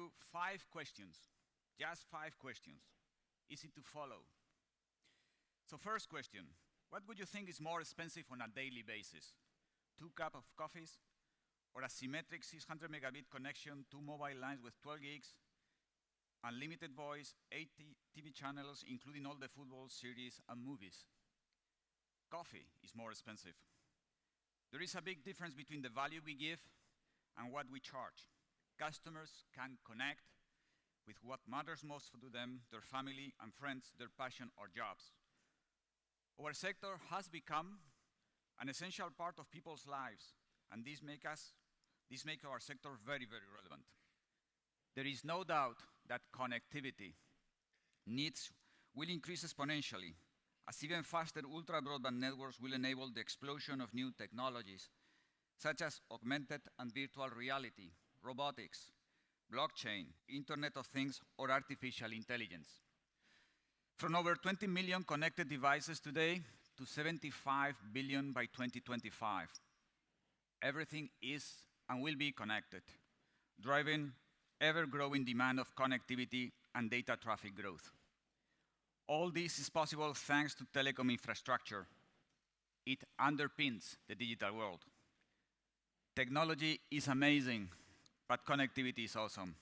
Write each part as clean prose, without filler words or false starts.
you 5 questions, just 5 questions, easy to follow. So first question, what would you think is more expensive on a daily basis? 2 cups of coffees, or a symmetric 600 megabit connection, 2 mobile lines with 12 gigs, unlimited voice, 80 TV channels, including all the football series and movies? Coffee is more expensive. There is a big difference between the value we give and what we charge. Customers can connect with what matters most to them, their family and friends, their passion or jobs. Our sector has become an essential part of people's lives, and this makes our sector very, very relevant. There is no doubt that connectivity needs will increase exponentially, as even faster ultra-broadband networks will enable the explosion of new technologies, such as augmented and virtual reality, robotics, blockchain, Internet of Things, or artificial intelligence. From over 20 million connected devices today to 75 billion by 2025. Everything is and will be connected, driving ever-growing demand of connectivity and data traffic growth. All this is possible thanks to telecom infrastructure. It underpins the digital world. Technology is amazing, but connectivity is awesome.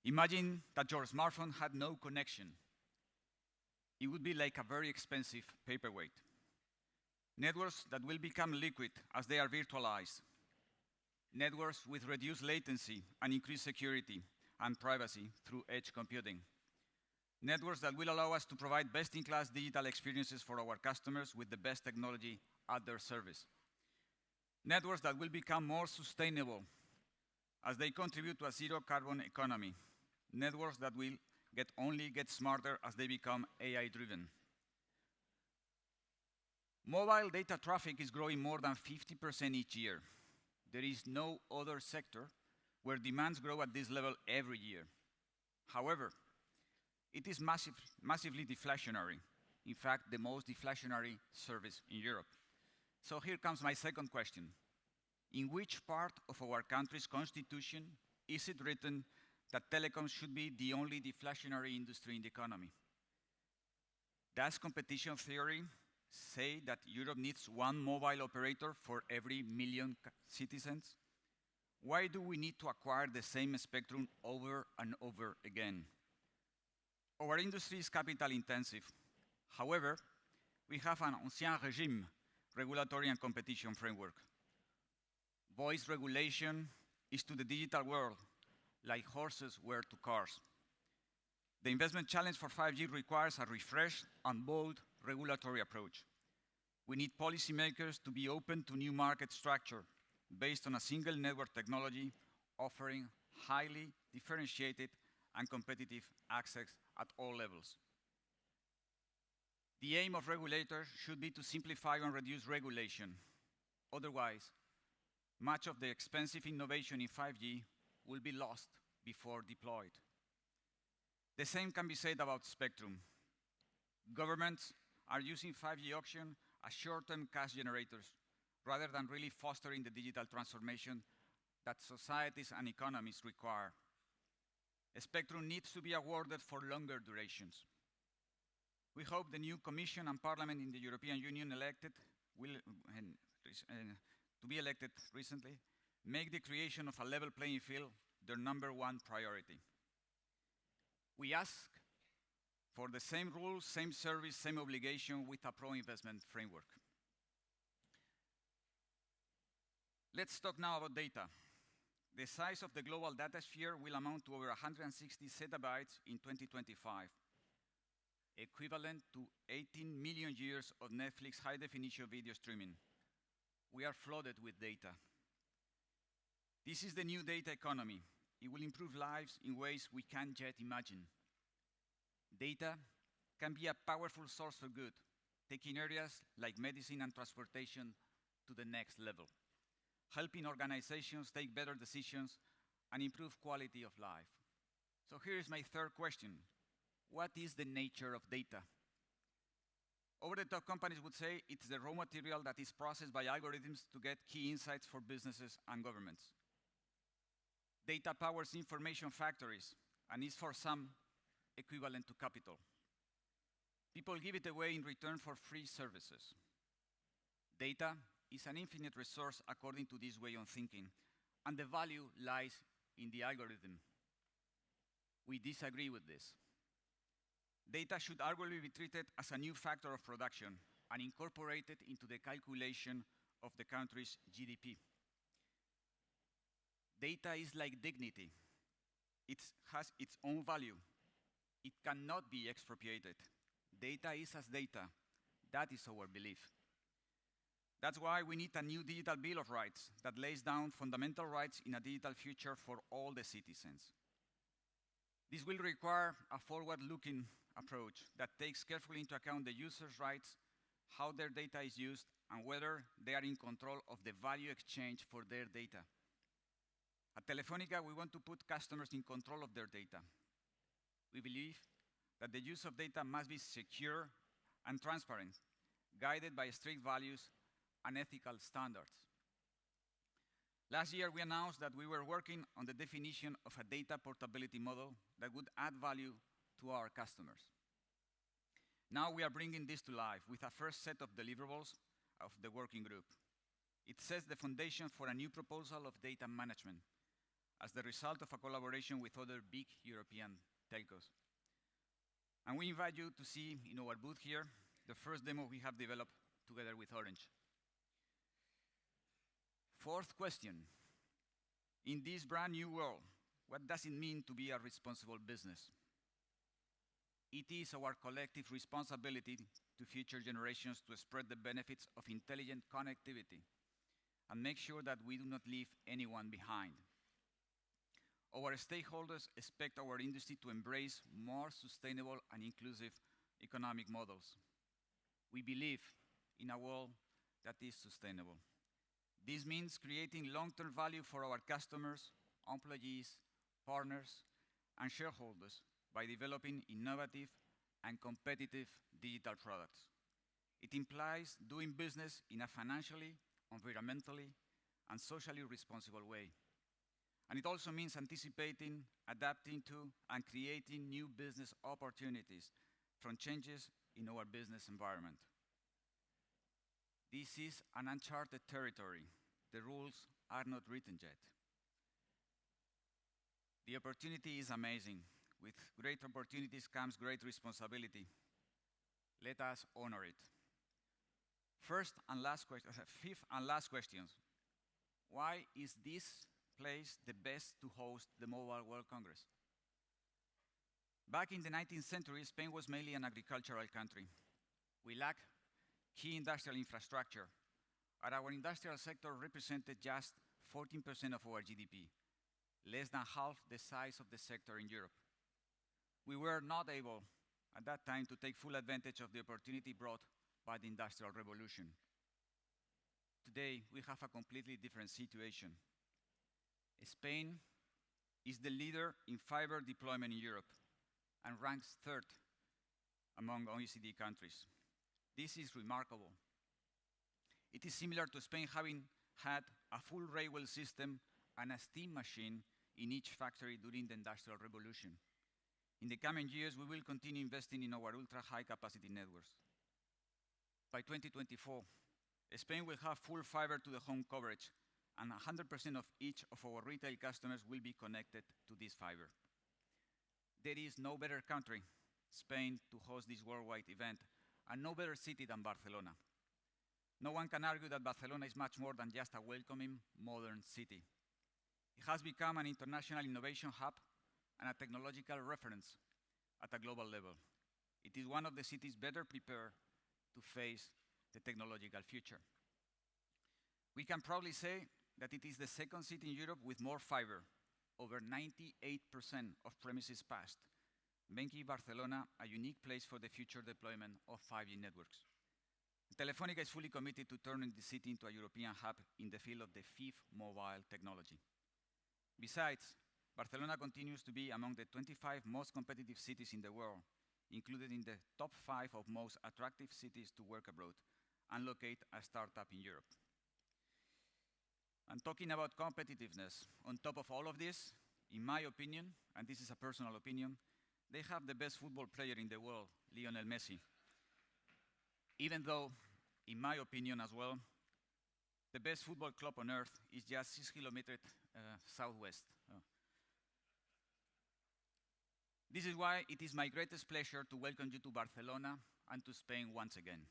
Imagine that your smartphone had no connection. It would be like a very expensive paperweight. Networks that will become liquid as they are virtualized. Networks with reduced latency and increased security and privacy through edge computing. Networks that will allow us to provide best-in-class digital experiences for our customers with the best technology at their service. Networks that will become more sustainable as they contribute to a zero-carbon economy. Networks that will only get smarter as they become AI-driven. Mobile data traffic is growing more than 50% each year. There is no other sector where demands grow at this level every year. However, it is massively deflationary. In fact, the most deflationary service in Europe. So here comes my second question. In which part of our country's constitution is it written that telecoms should be the only deflationary industry in the economy? Does competition theory say that Europe needs 1 mobile operator for every million citizens? Why do we need to acquire the same spectrum over and over again? Our industry is capital intensive. However, we have an ancien régime regulatory and competition framework. Voice regulation is to the digital world like horses were to cars. The investment challenge for 5G requires a refreshed and bold regulatory approach. We need policymakers to be open to new market structure based on a single network technology offering highly differentiated and competitive access at all levels. The aim of regulators should be to simplify and reduce regulation. Otherwise, much of the expensive innovation in 5G will be lost before deployed. The same can be said about spectrum. Governments are using 5G auction as short-term cash generators rather than really fostering the digital transformation that societies and economies require. A spectrum needs to be awarded for longer durations. We hope the new Commission and Parliament in the European Union to be elected recently make the creation of a level playing field their #1 priority. We ask for the same rules, same service, same obligation with a pro-investment framework. Let's talk now about data. The size of the global data sphere will amount to over 160 zettabytes in 2025, equivalent to 18 million years of Netflix high-definition video streaming. We are flooded with data. This is the new data economy. It will improve lives in ways we can't yet imagine. Data can be a powerful source for good, taking areas like medicine and transportation to the next level, helping organizations take better decisions and improve quality of life. So here is my third question. What is the nature of data? Over-the-top companies would say it's the raw material that is processed by algorithms to get key insights for businesses and governments. Data powers information factories and is for some equivalent to capital. People give it away in return for free services. Data is an infinite resource according to this way of thinking, and the value lies in the algorithm. We disagree with this. Data should arguably be treated as a new factor of production and incorporated into the calculation of the country's GDP. Data is like dignity. It has its own value. It cannot be expropriated. Data is as data. That is our belief. That's why we need a new digital bill of rights that lays down fundamental rights in a digital future for all the citizens. This will require a forward-looking approach that takes carefully into account the user's rights, how their data is used, and whether they are in control of the value exchange for their data. At Telefónica, we want to put customers in control of their data. We believe that the use of data must be secure and transparent, guided by strict values and ethical standards. Last year, we announced that we were working on the definition of a data portability model that would add value to our customers. Now we are bringing this to life with a first set of deliverables of the working group. It sets the foundation for a new proposal of data management as the result of a collaboration with other big European telcos. And we invite you to see in our booth here the first demo we have developed together with Orange. Fourth question. In this brand new world, what does it mean to be a responsible business? It is our collective responsibility to future generations to spread the benefits of intelligent connectivity and make sure that we do not leave anyone behind. Our stakeholders expect our industry to embrace more sustainable and inclusive economic models. We believe in a world that is sustainable. This means creating long-term value for our customers, employees, partners, and shareholders by developing innovative and competitive digital products. It implies doing business in a financially, environmentally, and socially responsible way. And it also means anticipating, adapting to, and creating new business opportunities from changes in our business environment. This is an uncharted territory. The rules are not written yet. The opportunity is amazing. With great opportunities comes great responsibility. Let us honor it. Fifth and last questions. Why is this place the best to host the Mobile World Congress? Back in the 19th century, Spain was mainly an agricultural country. We lacked key industrial infrastructure, and our industrial sector represented just 14% of our GDP, less than half the size of the sector in Europe. We were not able, at that time, to take full advantage of the opportunity brought by the Industrial Revolution. Today, we have a completely different situation. Spain is the leader in fiber deployment in Europe and ranks third among OECD countries. This is remarkable. It is similar to Spain having had a full railway system and a steam machine in each factory during the Industrial Revolution. In the coming years, we will continue investing in our ultra-high capacity networks. By 2024, Spain will have full fiber to the home coverage, and 100% of each of our retail customers will be connected to this fiber. There is no better country, Spain, to host this worldwide event, and no better city than Barcelona. No one can argue that Barcelona is much more than just a welcoming, modern city. It has become an international innovation hub and a technological reference at a global level. It is one of the cities better prepared to face the technological future. We can proudly say that it is the second city in Europe with more fiber, over 98% of premises passed, making Barcelona a unique place for the future deployment of 5G networks. Telefónica is fully committed to turning the city into a European hub in the field of the fifth mobile technology. Besides, Barcelona continues to be among the 25 most competitive cities in the world, included in the top 5 of most attractive cities to work abroad and locate a startup in Europe. And talking about competitiveness, on top of all of this, In my opinion, and this is a personal opinion, they have the best football player in the world, Lionel Messi. Even though, in my opinion as well, the best football club on earth is just 6 kilometers southwest. This is why it is my greatest pleasure to welcome you to Barcelona and to Spain once again.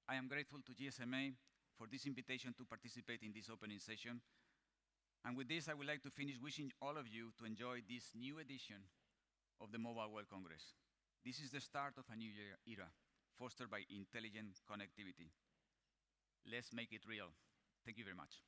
I am grateful to GSMA for this invitation to participate in this opening session. And with this, I would like to finish wishing all of you to enjoy this new edition of the Mobile World Congress. This is the start of a new era, fostered by intelligent connectivity. Let's make it real. Thank you very much.